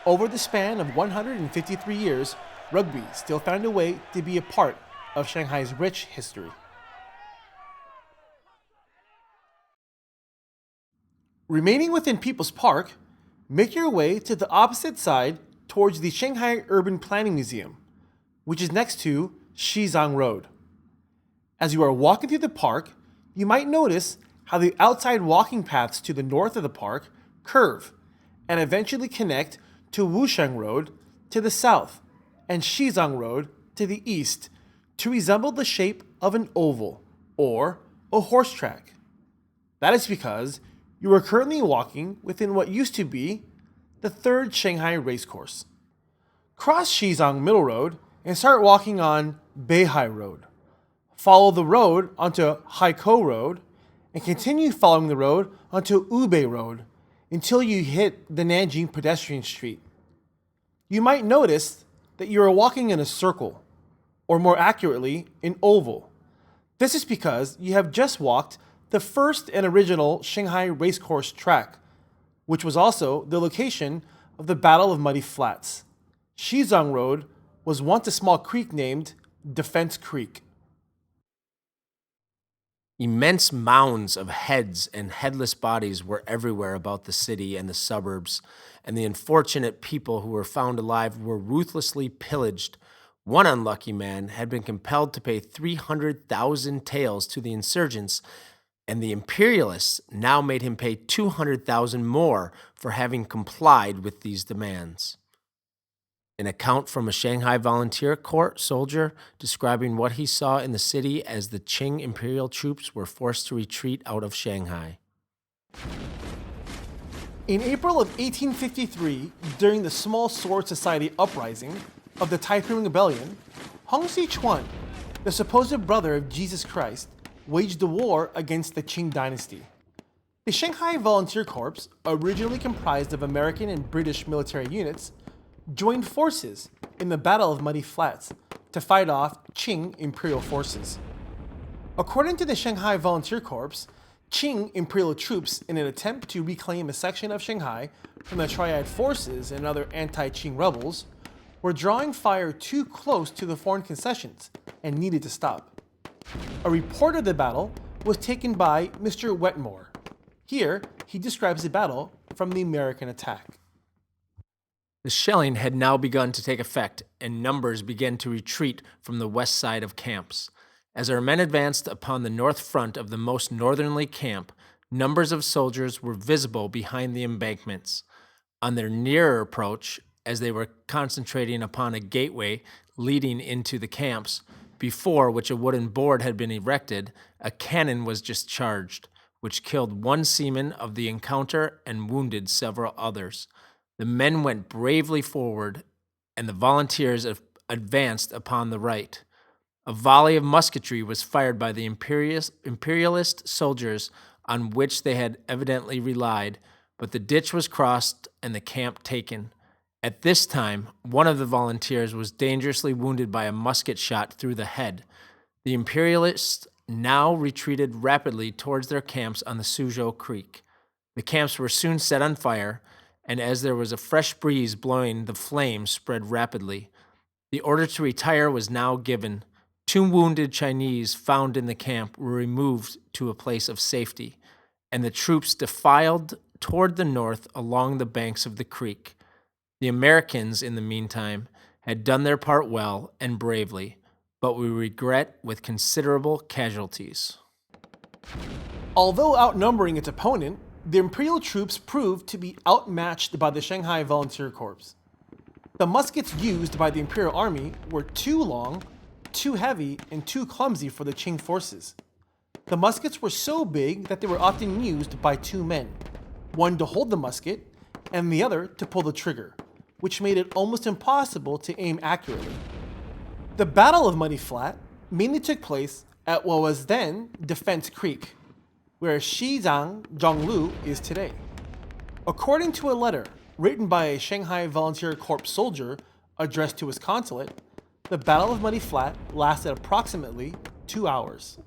Over the span of 153 years, rugby still found a way to be a part of Shanghai's rich history. Remaining within People's Park, make your way to the opposite side towards the Shanghai Urban Planning Museum, which is next to Shizang Road. As you are walking through the park, you might notice how the outside walking paths to the north of the park curve and eventually connect to Wusheng Road to the south and Shizang Road to the east to resemble the shape of an oval or a horse track. That is because you are currently walking within what used to be the third Shanghai racecourse. Cross Shizang Middle Road and start walking on Beihai Road. Follow the road onto Haikou Road and continue following the road onto Ubei Road until you hit the Nanjing pedestrian street. You might notice that you are walking in a circle, or more accurately, an oval. This is because you have just walked the first and original Shanghai racecourse track, which was also the location of the Battle of Muddy Flats. Shizang Road was once a small creek named Defense Creek. Immense mounds of heads and headless bodies were everywhere about the city and the suburbs, and the unfortunate people who were found alive were ruthlessly pillaged. One unlucky man had been compelled to pay 300,000 taels to the insurgents, and the imperialists now made him pay 200,000 more for having complied with these demands. An account from a Shanghai Volunteer Corps soldier describing what he saw in the city as the Qing imperial troops were forced to retreat out of Shanghai. In April of 1853, during the Small Sword Society uprising of the Taiping Rebellion, Hong Xichuan, the supposed brother of Jesus Christ, waged a war against the Qing dynasty. The Shanghai Volunteer Corps, originally comprised of American and British military units, joined forces in the Battle of Muddy Flats to fight off Qing imperial forces. According to the Shanghai Volunteer Corps, Qing imperial troops, in an attempt to reclaim a section of Shanghai from the Triad forces and other anti-Qing rebels, were drawing fire too close to the foreign concessions and needed to stop. A report of the battle was taken by Mr. Wetmore. Here, he describes the battle from the American attack. The shelling had now begun to take effect, and numbers began to retreat from the west side of camps. As our men advanced upon the north front of the most northerly camp, numbers of soldiers were visible behind the embankments. On their nearer approach, as they were concentrating upon a gateway leading into the camps, before which a wooden board had been erected, a cannon was discharged, which killed one seaman of the encounter and wounded several others. The men went bravely forward, and the volunteers advanced upon the right. A volley of musketry was fired by the imperialist soldiers on which they had evidently relied, but the ditch was crossed and the camp taken. At this time, one of the volunteers was dangerously wounded by a musket shot through the head. The Imperialists now retreated rapidly towards their camps on the Suzhou Creek. The camps were soon set on fire, and as there was a fresh breeze blowing, the flames spread rapidly. The order to retire was now given. 2 wounded Chinese found in the camp were removed to a place of safety, and the troops defiled toward the north along the banks of the creek. The Americans, in the meantime, had done their part well and bravely, but we regret with considerable casualties. Although outnumbering its opponent, the Imperial troops proved to be outmatched by the Shanghai Volunteer Corps. The muskets used by the Imperial Army were too long, too heavy, and too clumsy for the Qing forces. The muskets were so big that they were often used by 2 men, one to hold the musket and the other to pull the trigger, which made it almost impossible to aim accurately. The Battle of Muddy Flat mainly took place at what was then Defense Creek, where Jiujiaochang Lu is today. According to a letter written by a Shanghai Volunteer Corps soldier addressed to his consulate, the Battle of Muddy Flat lasted approximately 2 hours.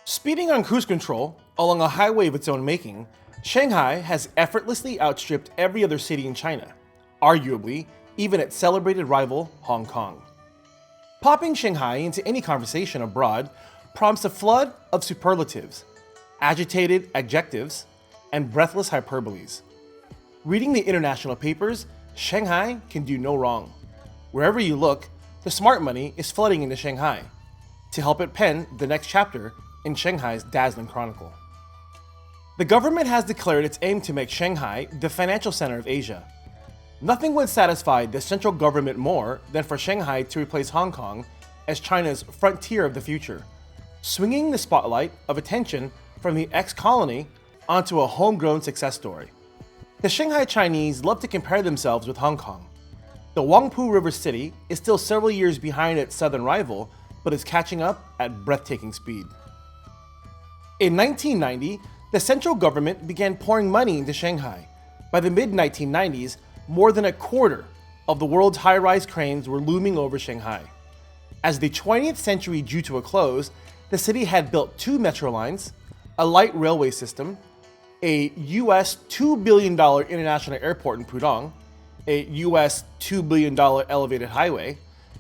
Speeding on cruise control along a highway of its own making, Shanghai has effortlessly outstripped every other city in China, arguably even its celebrated rival Hong Kong. Popping Shanghai into any conversation abroad prompts a flood of superlatives, agitated adjectives, and breathless hyperboles. Reading the international papers, Shanghai can do no wrong. Wherever you look, the smart money is flooding into Shanghai to help it pen the next chapter in Shanghai's dazzling chronicle. The government has declared its aim to make Shanghai the financial center of Asia. Nothing would satisfy the central government more than for Shanghai to replace Hong Kong as China's frontier of the future, swinging the spotlight of attention from the ex-colony onto a homegrown success story. The Shanghai Chinese love to compare themselves with Hong Kong. The Huangpi River city is still several years behind its southern rival, but is catching up at breathtaking speed. In 1990, the central government began pouring money into Shanghai. By the mid-1990s, more than a quarter of the world's high-rise cranes were looming over Shanghai. As the 20th century drew to a close, the city had built 2 metro lines, a light railway system, a US $2 billion international airport in Pudong, a US $2 billion elevated highway,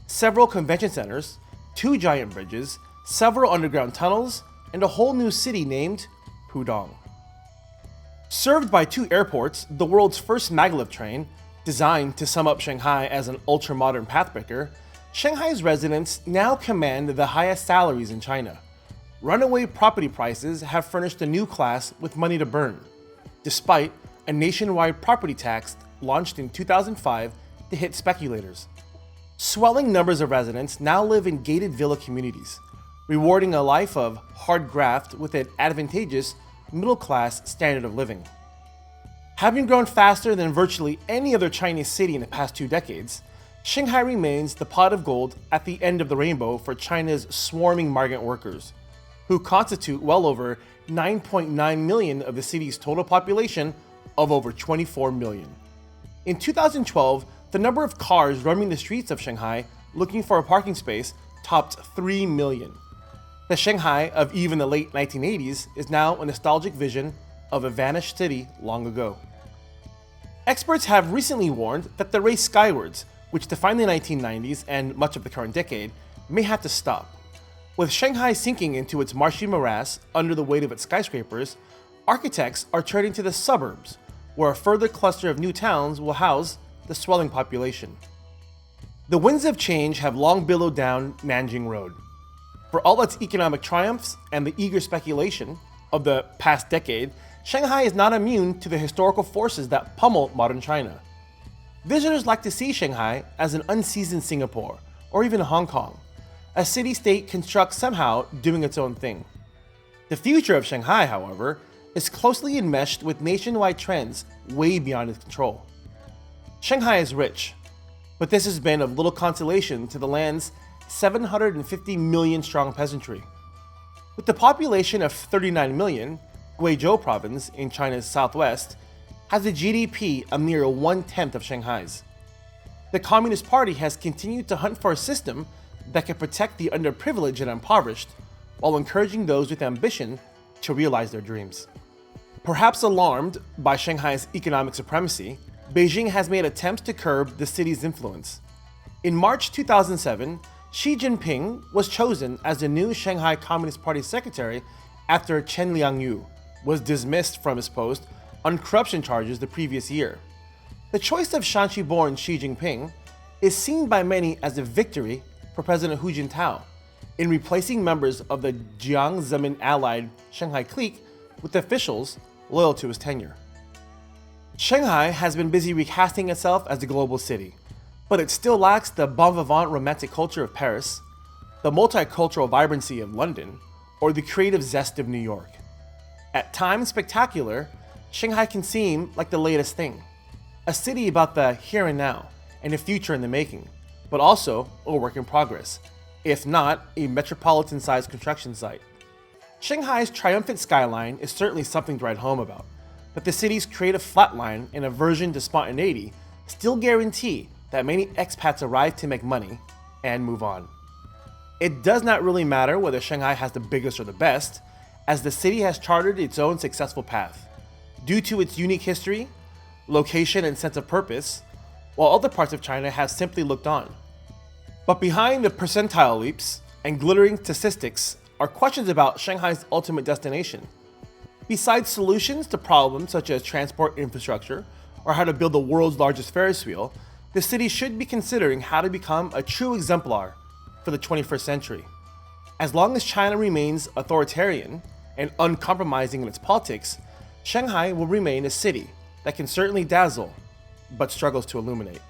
several convention centers, 2 giant bridges, several underground tunnels, and a whole new city named Pudong. Served by 2 airports, the world's first maglev train, designed to sum up Shanghai as an ultra-modern pathbreaker, Shanghai's residents now command the highest salaries in China. Runaway property prices have furnished a new class with money to burn, despite a nationwide property tax launched in 2005 to hit speculators. Swelling numbers of residents now live in gated villa communities, rewarding a life of hard graft with an advantageous middle-class standard of living. Having grown faster than virtually any other Chinese city in the past 2 decades, Shanghai remains the pot of gold at the end of the rainbow for China's swarming migrant workers, who constitute well over 9.9 million of the city's total population of over 24 million. In 2012, the number of cars roaming the streets of Shanghai looking for a parking space topped 3 million. The Shanghai of even the late 1980s is now a nostalgic vision of a vanished city long ago. Experts have recently warned that the race skywards, which defined the 1990s and much of the current decade, may have to stop. With Shanghai sinking into its marshy morass under the weight of its skyscrapers, architects are turning to the suburbs, where a further cluster of new towns will house the swelling population. The winds of change have long billowed down Nanjing Road. For all its economic triumphs and the eager speculation of the past decade, Shanghai is not immune to the historical forces that pummel modern China. Visitors like to see Shanghai as an unseasoned Singapore, or even Hong Kong, a city-state construct somehow doing its own thing. The future of Shanghai, however, is closely enmeshed with nationwide trends way beyond its control. Shanghai is rich. But this has been of little consolation to the land's 750 million strong peasantry. With the population of 39 million, Guizhou province in China's southwest has a GDP a mere 1/10 of Shanghai's. The Communist Party has continued to hunt for a system that can protect the underprivileged and impoverished while encouraging those with ambition to realize their dreams. Perhaps alarmed by Shanghai's economic supremacy, Beijing has made attempts to curb the city's influence. In March 2007, Xi Jinping was chosen as the new Shanghai Communist Party secretary after Chen Liangyu was dismissed from his post on corruption charges the previous year. The choice of Shanxi-born Xi Jinping is seen by many as a victory for President Hu Jintao in replacing members of the Jiang Zemin allied Shanghai clique with officials loyal to his tenure. Shanghai has been busy recasting itself as a global city, but it still lacks the bon vivant romantic culture of Paris, the multicultural vibrancy of London, or the creative zest of New York. At times spectacular, Shanghai can seem like the latest thing, a city about the here and now and a future in the making, but also a work in progress, if not a metropolitan-sized construction site. Shanghai's triumphant skyline is certainly something to write home about, but the city's creative flatline and aversion to spontaneity still guarantee that many expats arrive to make money and move on. It does not really matter whether Shanghai has the biggest or the best, as the city has charted its own successful path, due to its unique history, location, and sense of purpose, while other parts of China have simply looked on. But behind the percentile leaps and glittering statistics are questions about Shanghai's ultimate destination. Besides solutions to problems such as transport infrastructure or how to build the world's largest Ferris wheel, the city should be considering how to become a true exemplar for the 21st century. As long as China remains authoritarian and uncompromising in its politics, Shanghai will remain a city that can certainly dazzle, but struggles to illuminate.